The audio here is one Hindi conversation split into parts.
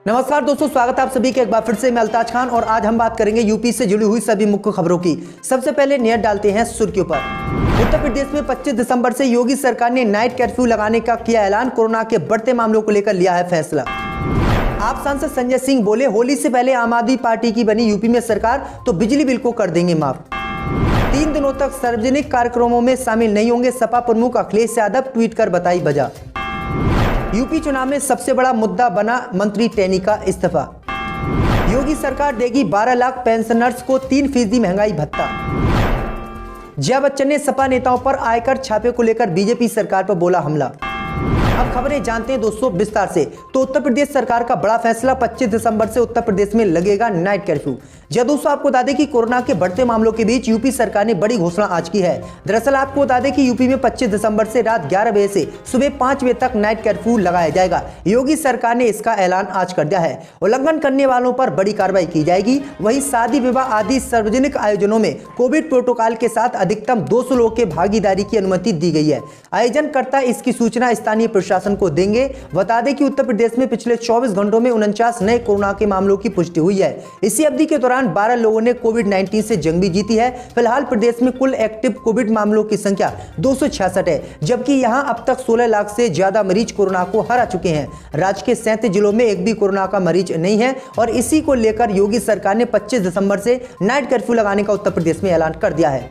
नमस्कार दोस्तों, स्वागत है आप सभी के एक बार फिर से। मैं अल्ताज खान और आज हम बात करेंगे यूपी से जुड़ी हुई सभी मुख्य खबरों की। सबसे पहले नजर डालते हैं सुर्खियों पर। उत्तर प्रदेश में 25 दिसंबर से योगी सरकार ने नाइट कर्फ्यू लगाने का किया ऐलान। कोरोना के बढ़ते मामलों को लेकर लिया है फैसला। आप सांसद संजय सिंह बोले, होली से पहले आम आदमी पार्टी की बनी यूपी में सरकार तो बिजली बिल को कर देंगे माफ। 3 दिनों तक सार्वजनिक कार्यक्रमों में शामिल नहीं होंगे सपा प्रमुख अखिलेश यादव, ट्वीट कर बताई वजह। यूपी चुनाव में सबसे बड़ा मुद्दा बना मंत्री टेनी का इस्तीफा। योगी सरकार देगी 12 लाख पेंशनर्स को 3% महंगाई भत्ता। जया बच्चन ने सपा नेताओं पर आयकर छापे को लेकर बीजेपी सरकार पर बोला हमला। अब खबरें जानते हैं दोस्तों विस्तार से। तो उत्तर प्रदेश सरकार का बड़ा फैसला, 25 दिसंबर से उत्तर प्रदेश में लगेगा नाइट कर्फ्यू। जी दोस्तों, आपको बता दें कि कोरोना के बढ़ते मामलों के बीच यूपी सरकार ने बड़ी घोषणा आज की है। दरअसल आपको बता दें कि यूपी में 25 दिसंबर से रात 11 बजे से सुबह 5 बजे तक नाइट कर्फ्यू लगाया जाएगा। योगी सरकार ने इसका ऐलान आज कर दिया है। उल्लंघन करने वालों पर बड़ी कार्रवाई की जाएगी। वहीं शादी विवाह आदि सार्वजनिक आयोजनों में कोविड प्रोटोकॉल के साथ अधिकतम 200 लोगों के भागीदारी की अनुमति दी गई है। आयोजनकर्ता इसकी सूचना स्थानीय प्रशासन को देंगे। बता दें कि उत्तर प्रदेश में पिछले 24 घंटों में 49 नए कोरोना के मामलों की पुष्टि हुई है। इसी अवधि के दौरान 12 लोगों ने कोविड-19 से जंग भी जीती है। फिलहाल प्रदेश में कुल एक्टिव कोविड मामलों की संख्या 266 है, जबकि यहां अब तक 16 लाख से ज्यादा मरीज कोरोना को हरा चुके हैं। राज्य के 37 जिलों में एक भी कोरोना का मरीज नहीं है और इसी को लेकर योगी सरकार ने 25 दिसंबर से नाइट कर्फ्यू लगाने का उत्तर प्रदेश में ऐलान कर दिया है।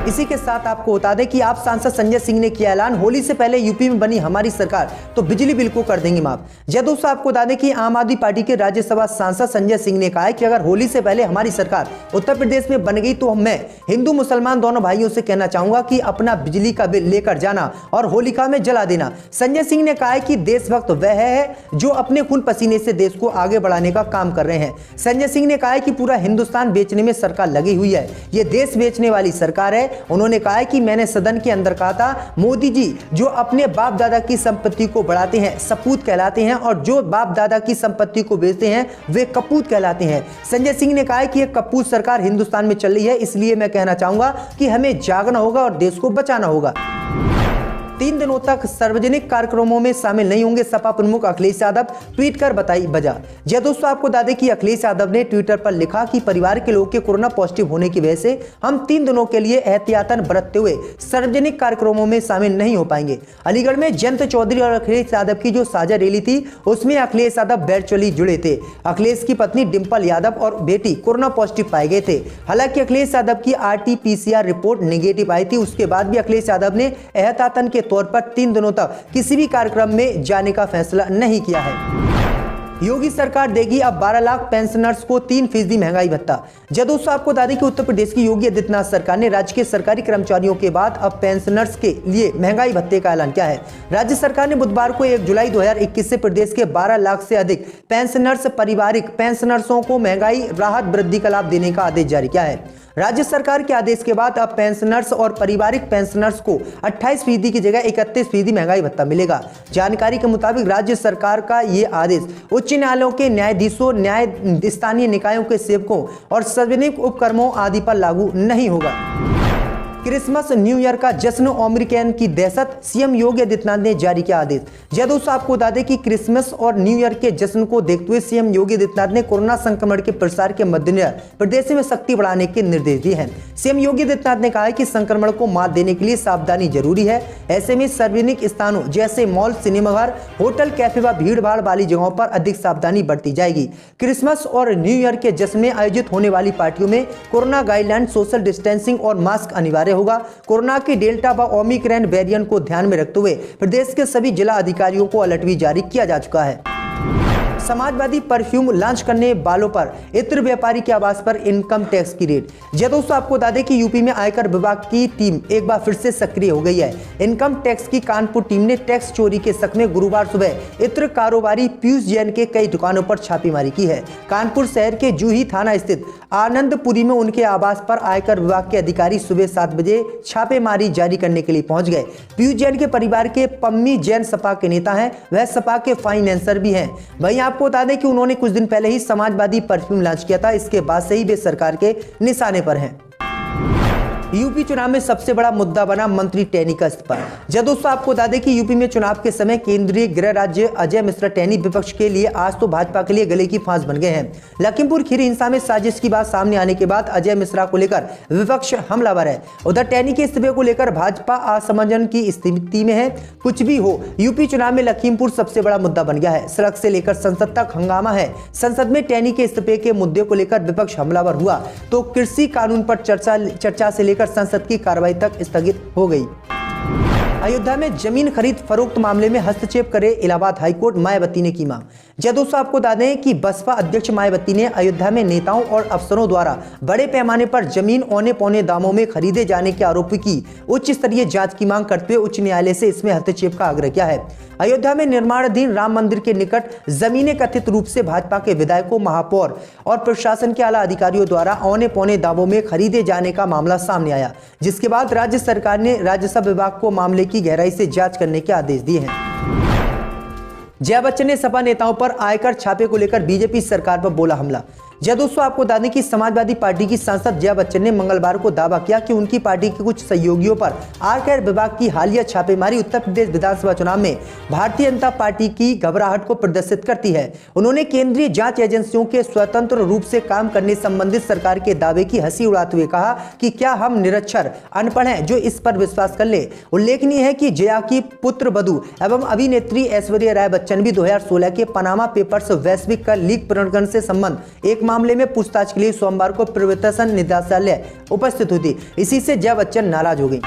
इसी के साथ आपको बता दें कि आप सांसद संजय सिंह ने किया ऐलान, होली से पहले यूपी में बनी हमारी सरकार तो बिजली बिल को कर देंगे माफ। जय दोस्तों, आपको बता दें कि आम आदमी पार्टी के राज्यसभा सांसद संजय सिंह ने कहा है कि अगर होली से पहले हमारी सरकार उत्तर प्रदेश में बन गई तो मैं हिंदू मुसलमान दोनों भाइयों से कहना चाहूंगा कि अपना बिजली का बिल लेकर जाना और होलिका में जला देना। संजय सिंह ने कहा है कि देशभक्त वह है जो अपने खून पसीने से देश को आगे बढ़ाने का काम कर रहे हैं। संजय सिंह ने कहा है कि पूरा हिंदुस्तान बेचने में सरकार लगी हुई है, ये देश बेचने वाली सरकार है। उन्होंने कहा है कि मैंने सदन के अंदर कहा था, मोदी जी जो अपने बाप दादा की संपत्ति को बढ़ाते हैं सपूत कहलाते हैं और जो बाप दादा की संपत्ति को बेचते हैं वे कपूत कहलाते हैं। संजय सिंह ने कहा है कि यह कपूत सरकार हिंदुस्तान में चल रही है, इसलिए मैं कहना चाहूंगा कि हमें जागना होगा और देश को बचाना होगा। 3 दिनों तक सार्वजनिक कार्यक्रमों में शामिल नहीं होंगे सपा प्रमुख अखिलेश यादव, ट्वीट कर बताई वजह। जी दोस्तों, आपको बता दें कि अखिलेश यादव ने ट्विटर पर लिखा कि परिवार के लोगों के कोरोना पॉजिटिव होने की वजह से हम 3 दिनों के लिए एहतियातन बरतते हुए सार्वजनिक कार्यक्रमों में शामिल नहीं हो पाएंगे। अलीगढ़ में जयंत चौधरी और अखिलेश यादव की जो साझा रैली थी उसमें अखिलेश यादव वर्चुअली जुड़े थे। अखिलेश की पत्नी डिंपल यादव और बेटी कोरोना पॉजिटिव पाए गए थे। हालांकि अखिलेश यादव की RT-PCR रिपोर्ट नेगेटिव आई थी। उसके बाद भी अखिलेश यादव ने एहतियातन के तौर पर 3 दिनों तक किसी भी कार्यक्रम में जाने का फैसला नहीं किया है। योगी सरकार देगी अब 12 लाख पेंशनर्स को 3% महंगाई भत्ता। जब दोस्तों, आपको बता दें कि उत्तर प्रदेश की योगी आदित्यनाथ सरकार ने राज्य के सरकारी कर्मचारियों के बाद अब पेंशनर्स के लिए महंगाई भत्ते का ऐलान किया है। राज्य सरकार ने बुधवार को 1 जुलाई 2021 से प्रदेश के 12 लाख से अधिक पेंशनर्स पारिवारिक पेंशनर्सों को महंगाई राहत वृद्धि का लाभ देने का आदेश जारी किया है। राज्य सरकार के आदेश के बाद अब पेंशनर्स और पारिवारिक पेंशनर्स को 28% की जगह 31% महंगाई भत्ता मिलेगा। जानकारी के मुताबिक राज्य सरकार का ये आदेश उच्च न्यायालयों के न्यायाधीशों, स्थानीय निकायों के सेवकों और सार्वजनिक उपक्रमों आदि पर लागू नहीं होगा। क्रिसमस न्यू ईयर का जश्न, ओमिक्रॉन की दहशत, सीएम योगी आदित्यनाथ ने जारी किया आदेश। जय दोस्तों, आपको बता दें कि क्रिसमस और न्यू ईयर के जश्न को देखते हुए सीएम योगी आदित्यनाथ ने कोरोना संक्रमण के प्रसार के मद्देनजर प्रदेश में सख्ती बढ़ाने के निर्देश दिए हैं। सीएम योगी आदित्यनाथ ने कहा है कि संक्रमण को मात देने के लिए सावधानी जरूरी है। ऐसे में सार्वजनिक स्थानों जैसे मॉल, सिनेमाघर, होटल, कैफे व भीड़ भाड़ वाली जगहों पर अधिक सावधानी बरती जाएगी। क्रिसमस और न्यू ईयर के जश्न में आयोजित होने वाली पार्टियों में कोरोना गाइडलाइन, सोशल डिस्टेंसिंग और मास्क अनिवार्य होगा। कोरोना के डेल्टा व ओमिक्रॉन वेरिएंट को ध्यान में रखते हुए प्रदेश के सभी जिला अधिकारियों को अलर्ट भी जारी किया जा चुका है। समाजवादी परफ्यूम लॉन्च करने वालों पर इत्र व्यापारी के आवास पर इनकम टैक्स की रेड। जी दोस्तों, आपको बता दें कि यूपी में आयकर विभाग की टीम एक बार फिर से सक्रिय हो गई है। इनकम टैक्स की कानपुर टीम ने टैक्स चोरी के शक में गुरुवार सुबह इत्र कारोबारी पीयूष जैन के कई दुकानों पर छापेमारी की है। कानपुर शहर के जूही थाना स्थित आनंदपुरी में उनके आवास पर आयकर विभाग के अधिकारी सुबह 7 बजे छापेमारी जारी करने के लिए पहुंच गए। पीयूष जैन के परिवार के पम्मी जैन सपा के नेता हैं, वह सपा के फाइनेंसर भी हैं। वहीं आपको बता दें कि उन्होंने कुछ दिन पहले ही समाजवादी परफ्यूम लॉन्च किया था। इसके बाद से ही वे सरकार के निशाने पर हैं। यूपी चुनाव में सबसे बड़ा मुद्दा बना मंत्री टैनी का इस्तीफा। जब दोस्तों आपको बता दें कि यूपी में चुनाव के समय केंद्रीय गृह राज्य अजय मिश्रा टैनी विपक्ष के लिए आज तो भाजपा के लिए गले की फांस बन गए हैं। लखीमपुर खीरी हिंसा में साजिश की बात सामने आने के बाद अजय मिश्रा को लेकर विपक्ष हमलावर है। उधर टैनी के इस्तीफे को लेकर भाजपा असमंजन की स्थिति में है। कुछ भी हो, यूपी चुनाव में लखीमपुर सबसे बड़ा मुद्दा बन गया है। सड़क से लेकर संसद तक हंगामा है। संसद में टैनी के इस्तीफे के मुद्दे को लेकर विपक्ष हमलावर हुआ तो कृषि कानून पर चर्चा से लेकर संसद की कार्रवाई तक स्थगित हो गई। अयोध्या में जमीन खरीद फरोख्त मामले में हस्तक्षेप करे इलाहाबाद हाईकोर्ट, मायावती ने की मांग। जब दोस्तों आपको बता दें कि बसपा अध्यक्ष मायावती ने अयोध्या में नेताओं और अफसरों द्वारा बड़े पैमाने पर जमीन औने पौने दामों में खरीदे जाने के आरोप की उच्च स्तरीय जांच की मांग करते हुए उच्च न्यायालय से इसमें हस्तक्षेप का आग्रह किया है। अयोध्या में निर्माणाधीन राम मंदिर के निकट जमीनें कथित रूप से भाजपा के विधायकों, महापौर और प्रशासन के आला अधिकारियों द्वारा औने पौने दामों में खरीदे जाने का मामला सामने आया, जिसके बाद राज्य सरकार ने राजस्व विभाग को मामले की गहराई से जांच करने के आदेश दिए हैं। जया बच्चन ने सपा नेताओं पर आयकर छापे को लेकर बीजेपी सरकार पर बोला हमला। जब दोस्तों आपको बता दें कि समाजवादी पार्टी की सांसद जया बच्चन ने मंगलवार को दावा किया कि उनकी पार्टी के कुछ सहयोगियों पर आयकर विभाग की हालिया छापेमारी उत्तर प्रदेश विधानसभा चुनाव में भारतीय जनता पार्टी की घबराहट को प्रदर्शित करती है। उन्होंने केंद्रीय जांच एजेंसियों के स्वतंत्र रूप से काम करने संबंधित सरकार के दावे की हंसी उड़ाते हुए कहा कि क्या हम निरक्षर अनपढ़ हैं जो इस पर विश्वास कर ले। उल्लेखनीय है कि जया की पुत्र वधू एवं अभिनेत्री ऐश्वर्या राय बच्चन भी 2016 के पनामा पेपर्स वैश्विक का लीक प्रकरण से संबंध एक मामले में पूछताछ के लिए सोमवार को प्रवर्तन निदेशालय उपस्थित हुई थी। इसी से जया बच्चन नाराज हो गई।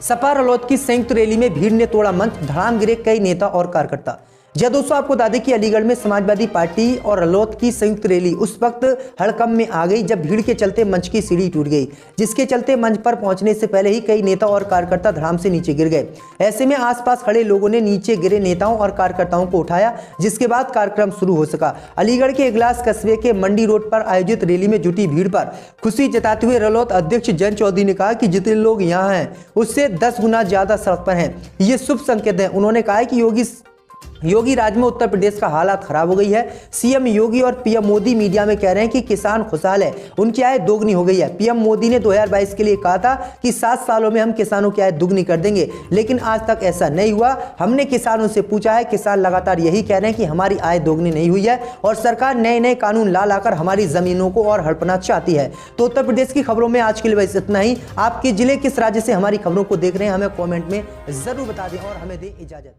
सपा रालोद की संयुक्त रैली में भीड़ ने तोड़ा मंच, धड़ाम गिरे कई नेता और कार्यकर्ता। जब दोस्तों आपको बता दें कि अलीगढ़ में समाजवादी पार्टी और रालोद की संयुक्त रैली उस वक्त हड़कंप में आ गई जब भीड़ के चलते मंच की सीढ़ी टूट गई, जिसके चलते मंच पर पहुंचने से पहले ही कई नेता और कार्यकर्ता धड़ाम से नीचे गिर गए। ऐसे में आसपास खड़े लोगों ने नीचे गिरे नेताओं और कार्यकर्ताओं को उठाया, जिसके बाद कार्यक्रम शुरू हो सका। अलीगढ़ के इगलास कस्बे के मंडी रोड पर आयोजित रैली में जुटी भीड़ पर खुशी जताते हुए रालोद अध्यक्ष जयंत चौधरी ने कहा कि जितने लोग यहाँ हैं उससे 10 गुना ज्यादा सड़क पर हैं। ये शुभ संकेत है। उन्होंने कहा कि योगी राज में उत्तर प्रदेश का हालात खराब हो गई है। सीएम योगी और पीएम मोदी मीडिया में कह रहे हैं कि किसान खुशहाल है, उनकी आय दोगुनी हो गई है। पीएम मोदी ने 2022 के लिए कहा था कि 7 सालों में हम किसानों की आय दुगनी कर देंगे, लेकिन आज तक ऐसा नहीं हुआ। हमने किसानों से पूछा है, किसान लगातार यही कह रहे हैं कि हमारी आय दोगुनी नहीं हुई है और सरकार नए नए कानून ला लाकर हमारी जमीनों को और हड़पना चाहती है। तो उत्तर प्रदेश की खबरों में आज के लिए बस इतना ही। आपके जिले किस राज्य से हमारी खबरों को देख रहे हैं हमें कॉमेंट में जरूर बता दें और हमें दें इजाजत।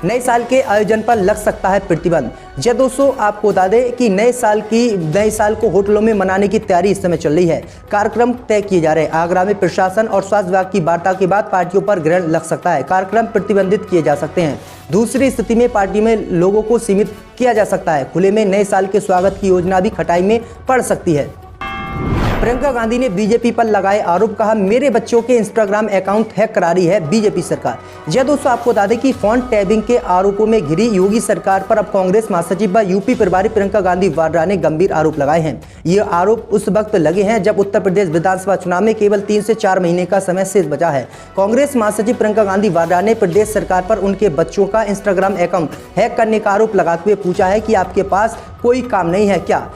नए साल के आयोजन पर लग सकता है प्रतिबंध। जब दोस्तों आपको बता दें कि नए साल को होटलों में मनाने की तैयारी इस समय चल रही है। कार्यक्रम तय किए जा रहे हैं। आगरा में प्रशासन और स्वास्थ्य विभाग की वार्ता के बाद पार्टियों पर ग्रहण लग सकता है। कार्यक्रम प्रतिबंधित किए जा सकते हैं। दूसरी स्थिति में पार्टी में लोगों को सीमित किया जा सकता है। खुले में नए साल के स्वागत की योजना भी खटाई में पड़ सकती है। प्रियंका गांधी ने बीजेपी पर लगाए आरोप, कहा मेरे बच्चों के इंस्टाग्राम अकाउंट हैक करा रही है बीजेपी सरकार। जब दोस्तों आपको बता दें कि फोन टैपिंग के आरोपों में घिरी योगी सरकार पर अब कांग्रेस महासचिव व यूपी प्रभारी प्रियंका गांधी वाड्रा ने गंभीर आरोप लगाए हैं। ये आरोप उस वक्त लगे हैं जब उत्तर प्रदेश विधानसभा चुनाव में केवल 3 से 4 महीने का समय शेष बचा है। कांग्रेस महासचिव प्रियंका गांधी वाड्रा ने प्रदेश सरकार पर उनके बच्चों का इंस्टाग्राम अकाउंट हैक करने का आरोप लगाते हुए पूछा है कि आपके पास कोई काम नहीं है क्या।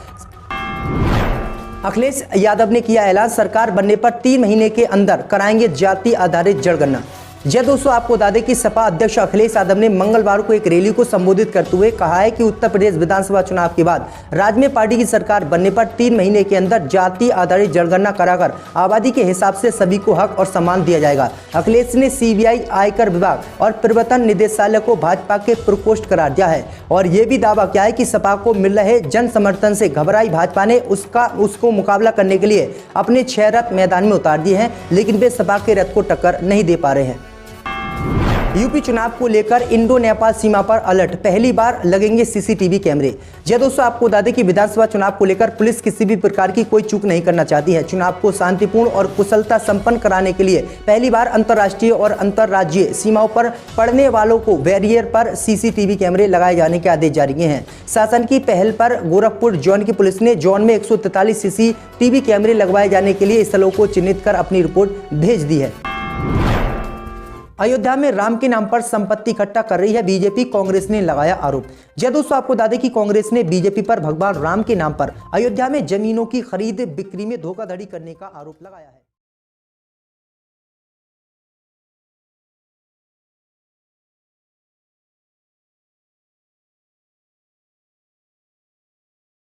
अखिलेश यादव ने किया ऐलान, सरकार बनने पर 3 महीने के अंदर कराएंगे जाति आधारित जनगणना। जब दोस्तों आपको बता दें कि सपा अध्यक्ष अखिलेश यादव ने मंगलवार को एक रैली को संबोधित करते हुए कहा है कि उत्तर प्रदेश विधानसभा चुनाव के बाद राज्य में पार्टी की सरकार बनने पर 3 महीने के अंदर जाति आधारित जनगणना कराकर आबादी के हिसाब से सभी को हक और सम्मान दिया जाएगा। अखिलेश ने सीबीआई, आयकर विभाग और प्रवर्तन निदेशालय को भाजपा के प्रकोष्ठ करार दिया है और ये भी दावा किया है कि सपा को मिल रहे जन समर्थन से घबराई भाजपा ने उसको मुकाबला करने के लिए अपने 6 रथ मैदान में उतार दिए हैं, लेकिन वे सपा के रथ को टक्कर नहीं दे पा रहे हैं। यूपी चुनाव को लेकर इंडो नेपाल सीमा पर अलर्ट, पहली बार लगेंगे सीसीटीवी कैमरे। जब दोस्तों आपको बता दें कि विधानसभा चुनाव को लेकर पुलिस किसी भी प्रकार की कोई चूक नहीं करना चाहती है। चुनाव को शांतिपूर्ण और कुशलता संपन्न कराने के लिए पहली बार अंतर्राष्ट्रीय और अंतर्राज्यीय सीमाओं पर पड़ने वालों को बैरियर पर सीसीटीवी कैमरे लगाए जाने के आदेश जारी किए हैं। शासन की पहल पर गोरखपुर जोन की पुलिस ने जोन में 143 सीसीटीवी कैमरे लगवाए जाने के लिए स्थलों को चिन्हित कर अपनी रिपोर्ट भेज दी है। अयोध्या में राम के नाम पर संपत्ति इकट्ठा कर रही है बीजेपी, कांग्रेस ने लगाया आरोप। जय दोस्तों, आपको बता दें कि कांग्रेस ने बीजेपी पर भगवान राम के नाम पर अयोध्या में जमीनों की खरीद बिक्री में धोखाधड़ी करने का आरोप लगाया है।